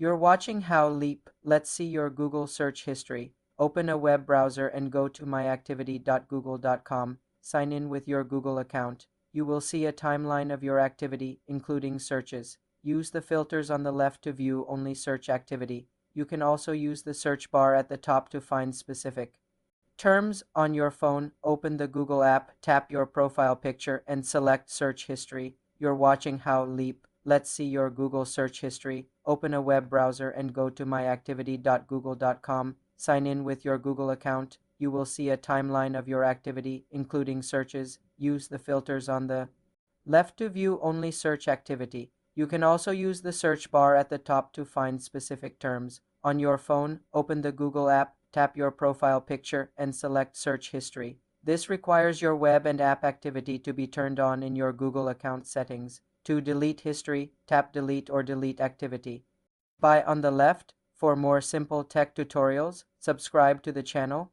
You're watching How Leap. Let's see your Google search history. Open a web browser and go to myactivity.google.com. Sign in with your Google account. You will see a timeline of your activity, including searches. Use the filters on the left to view only search activity. You can also use the search bar at the top to find specific terms on your phone. Open the Google app, tap your profile picture, and select Search History. You're watching How Leap. Let's see your Google search history. Open a web browser and go to myactivity.google.com. Sign in with your Google account. You will see a timeline of your activity, including searches. Use the filters on the left to view only search activity. You can also use the search bar at the top to find specific terms. On your phone, open the Google app, tap your profile picture, and select Search History. This requires your web and app activity to be turned on in your Google account settings. To delete history, tap Delete or Delete Activity. By on the left. For more simple tech tutorials, subscribe to the channel.